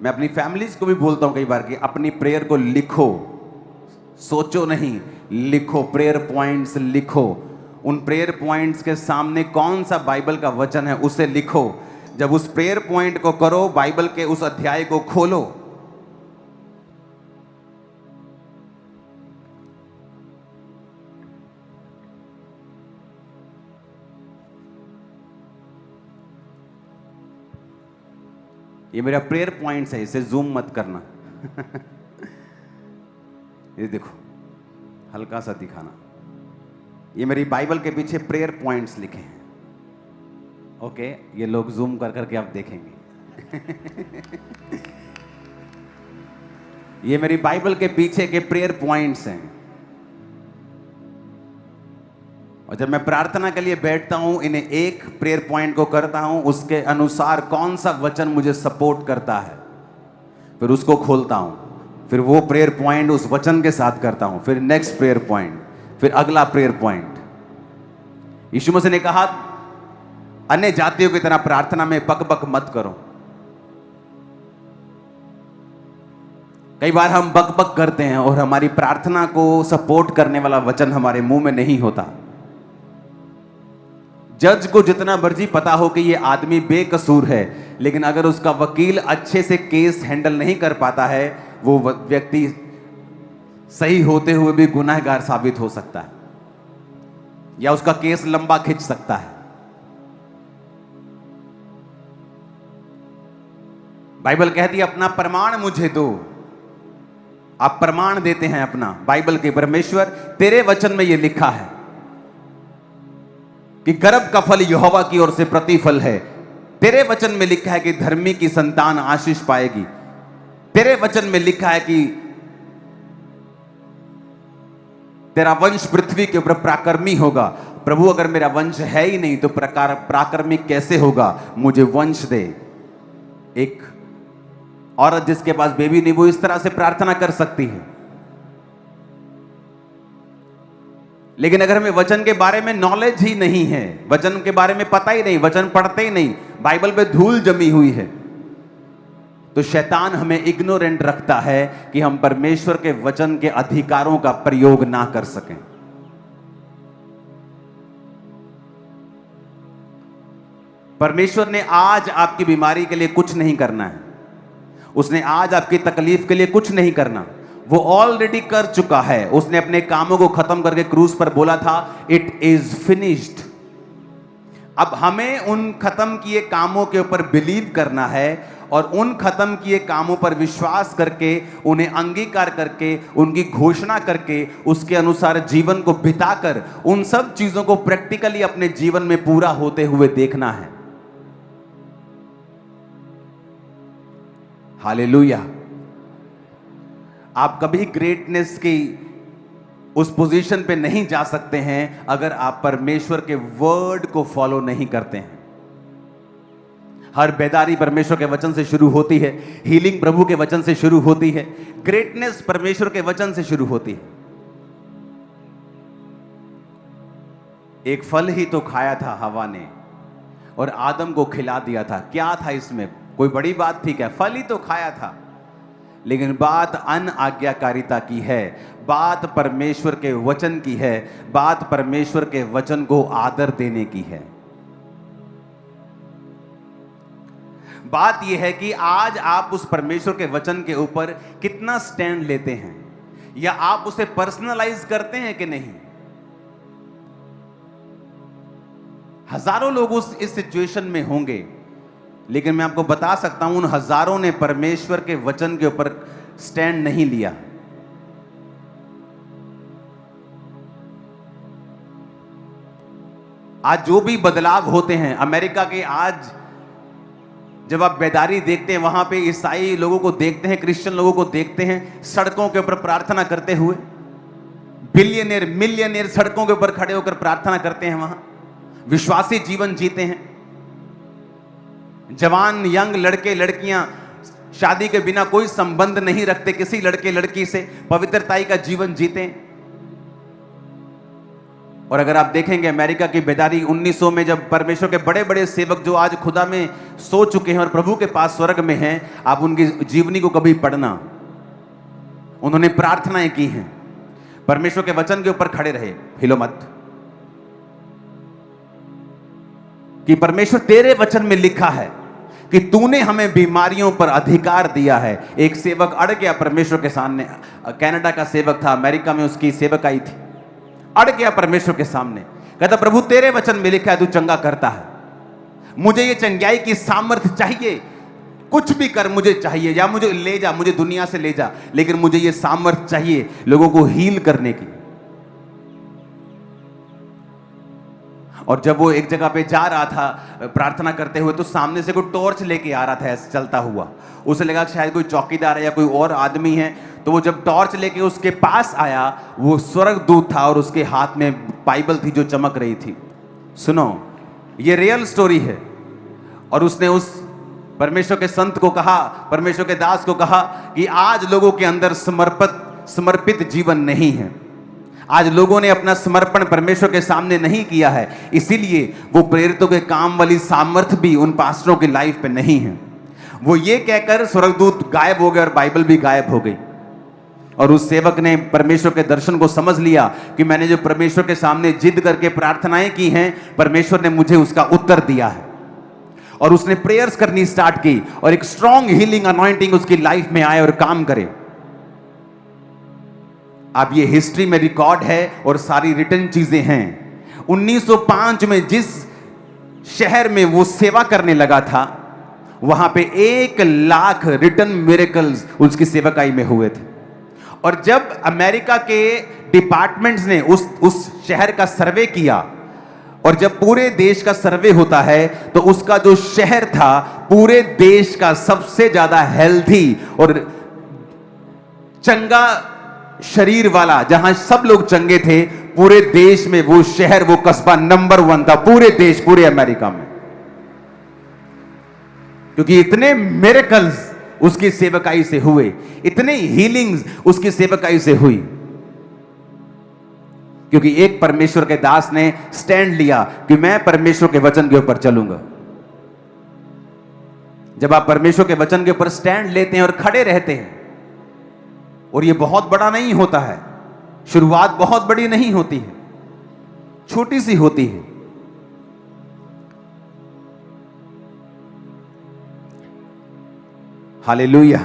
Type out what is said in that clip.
मैं अपनी फैमिलीज को भी बोलता हूं कई बार कि अपनी प्रेयर को लिखो, सोचो नहीं, लिखो, प्रेयर पॉइंट्स लिखो। उन प्रेयर पॉइंट्स के सामने कौन सा बाइबल का वचन है उसे लिखो। जब उस प्रेयर पॉइंट को करो, बाइबल के उस अध्याय को खोलो। ये मेरा प्रेयर पॉइंट्स है, इसे जूम मत करना। ये देखो, हल्का सा दिखाना। ये मेरी बाइबल के पीछे प्रेयर पॉइंट्स लिखे हैं। ओके, ये लोग जूम कर करके आप देखेंगे। ये मेरी बाइबल के पीछे के प्रेयर पॉइंट्स हैं। और जब मैं प्रार्थना के लिए बैठता हूं, इन्हें एक प्रेयर पॉइंट को करता हूं, उसके अनुसार कौन सा वचन मुझे सपोर्ट करता है, फिर उसको खोलता हूं, फिर वो प्रेयर पॉइंट उस वचन के साथ करता हूं, फिर नेक्स्ट प्रेयर पॉइंट, फिर अगला प्रेयर पॉइंट। यीशु मसीह ने कहा, अन्य जातियों की तरह प्रार्थना में बक मत करो। कई बार हम बक करते हैं और हमारी प्रार्थना को सपोर्ट करने वाला वचन हमारे मुंह में नहीं होता। जज को जितना मर्जी पता हो कि ये आदमी बेकसूर है, लेकिन अगर उसका वकील अच्छे से केस हैंडल नहीं कर पाता है, वो व्यक्ति सही होते हुए भी गुनहगार साबित हो सकता है, या उसका केस लंबा खिंच सकता है। बाइबल कहती है, अपना प्रमाण मुझे दो। आप प्रमाण देते हैं अपना, बाइबल के परमेश्वर, तेरे वचन में यह लिखा है कि गर्भ का फल यहोवा की ओर से प्रतिफल है। तेरे वचन में लिखा है कि धर्मी की संतान आशीष पाएगी। तेरे वचन में लिखा है कि तेरा वंश पृथ्वी के ऊपर प्राकर्मी होगा। प्रभु, अगर मेरा वंश है ही नहीं तो प्राकर्मी कैसे होगा? मुझे वंश दे। एक औरत जिसके पास बेबी नहीं, वो इस तरह से प्रार्थना कर सकती है। लेकिन अगर हमें वचन के बारे में नॉलेज ही नहीं है, वचन के बारे में पता ही नहीं, वचन पढ़ते ही नहीं, बाइबल पे धूल जमी हुई है, तो शैतान हमें इग्नोरेंट रखता है कि हम परमेश्वर के वचन के अधिकारों का प्रयोग ना कर सकें। परमेश्वर ने आज आपकी बीमारी के लिए कुछ नहीं करना है, उसने आज आपकी तकलीफ के लिए कुछ नहीं करना, वो ऑलरेडी कर चुका है। उसने अपने कामों को खत्म करके क्रूस पर बोला था, इट इज फिनिश्ड। अब हमें उन खत्म किए कामों के ऊपर बिलीव करना है और उन खत्म किए कामों पर विश्वास करके, उन्हें अंगीकार करके, उनकी घोषणा करके, उसके अनुसार जीवन को बिताकर उन सब चीजों को प्रैक्टिकली अपने जीवन में पूरा होते हुए देखना है। हालेलुया। आप कभी ग्रेटनेस की उस पोजीशन पे नहीं जा सकते हैं अगर आप परमेश्वर के वर्ड को फॉलो नहीं करते हैं। हर बेदारी परमेश्वर के वचन से शुरू होती है, हीलिंग प्रभु के वचन से शुरू होती है, ग्रेटनेस परमेश्वर के वचन से शुरू होती है। एक फल ही तो खाया था हवा ने और आदम को खिला दिया था। क्या था इसमें? कोई बड़ी बात थी क्या? फल ही तो खाया था। लेकिन बात अनआज्ञाकारिता की है, बात परमेश्वर के वचन की है, बात परमेश्वर के वचन को आदर देने की है। बात यह है कि आज आप उस परमेश्वर के वचन के ऊपर कितना स्टैंड लेते हैं, या आप उसे पर्सनलाइज करते हैं कि नहीं। हजारों लोग इस सिचुएशन में होंगे, लेकिन मैं आपको बता सकता हूं, उन हजारों ने परमेश्वर के वचन के ऊपर स्टैंड नहीं लिया। आज जो भी बदलाव होते हैं अमेरिका के, आज जब आप बेदारी देखते हैं, वहां पे ईसाई लोगों को देखते हैं, क्रिश्चियन लोगों को देखते हैं सड़कों के ऊपर प्रार्थना करते हुए, बिलियनियर मिलियनियर सड़कों के ऊपर खड़े होकर प्रार्थना करते हैं, वहां विश्वासी जीवन जीते हैं। जवान यंग लड़के लड़कियां शादी के बिना कोई संबंध नहीं रखते किसी लड़के लड़की से, पवित्रताई का जीवन जीते। और अगर आप देखेंगे अमेरिका की बेदारी 1900 में, जब परमेश्वर के बड़े बड़े सेवक जो आज खुदा में सो चुके हैं और प्रभु के पास स्वर्ग में हैं, आप उनकी जीवनी को कभी पढ़ना। उन्होंने प्रार्थनाएं की हैं, परमेश्वर के वचन के ऊपर खड़े रहे, हिलो मत, कि परमेश्वर तेरे वचन में लिखा है कि तूने हमें बीमारियों पर अधिकार दिया है। एक सेवक अड़ गया परमेश्वर के सामने, कनाडा का सेवक था, अमेरिका में उसकी सेवक आई थी, अड़ गया परमेश्वर के सामने, कहता प्रभु तेरे वचन में लिखा है तू चंगा करता है, मुझे ये चंगाई की सामर्थ्य चाहिए, कुछ भी कर मुझे चाहिए, या मुझे ले जा, मुझे दुनिया से ले जा, लेकिन मुझे ये सामर्थ्य चाहिए लोगों को हील करने की। और जब वो एक जगह पे जा रहा था प्रार्थना करते हुए, तो सामने से कोई टॉर्च लेके आ रहा था ऐसे चलता हुआ। उसे लगा कि शायद कोई चौकीदार है या कोई और आदमी है, तो वो जब टॉर्च लेके उसके पास आया, वो स्वर्गदूत था और उसके हाथ में बाइबल थी जो चमक रही थी। सुनो, ये रियल स्टोरी है। और उसने उस परमेश्वर के संत को कहा, परमेश्वर के दास को कहा कि आज लोगों के अंदर समर्पित जीवन नहीं है, आज लोगों ने अपना समर्पण परमेश्वर के सामने नहीं किया है, इसीलिए वो प्रेरितों के काम वाली सामर्थ्य भी उन पास्टरों की लाइफ पे नहीं है। वो ये कहकर स्वर्गदूत गायब हो गए और बाइबल भी गायब हो गई। और उस सेवक ने परमेश्वर के दर्शन को समझ लिया कि मैंने जो परमेश्वर के सामने जिद करके प्रार्थनाएं की हैं, परमेश्वर ने मुझे उसका उत्तर दिया है। और उसने प्रेयर्स करनी स्टार्ट की और एक स्ट्रॉन्ग हीलिंग अनॉइंटिंग उसकी लाइफ में आए और काम करे। अब ये हिस्ट्री में रिकॉर्ड है और सारी रिटन चीजें हैं। 1905 में जिस शहर में वो सेवा करने लगा था, वहां पे 1 लाख रिटन मिरेकल्स उसकी सेवकाई में हुए थे। और जब अमेरिका के डिपार्टमेंट्स ने उस शहर का सर्वे किया, और जब पूरे देश का सर्वे होता है, तो उसका जो शहर था पूरे देश का सबसे ज्यादा हेल्थी और चंगा शरीर वाला, जहां सब लोग चंगे थे, पूरे देश में वो शहर, वो कस्बा नंबर 1 था पूरे देश, पूरे अमेरिका में। क्योंकि इतने मिरेकल्स उसकी सेवकाई से हुए, इतने हीलिंग्स उसकी सेवकाई से हुई, क्योंकि एक परमेश्वर के दास ने स्टैंड लिया कि मैं परमेश्वर के वचन के ऊपर चलूंगा। जब आप परमेश्वर के वचन के ऊपर स्टैंड लेते हैं और खड़े रहते हैं, और ये बहुत बड़ा नहीं होता है, शुरुआत बहुत बड़ी नहीं होती है, छोटी सी होती है। हालेलुया।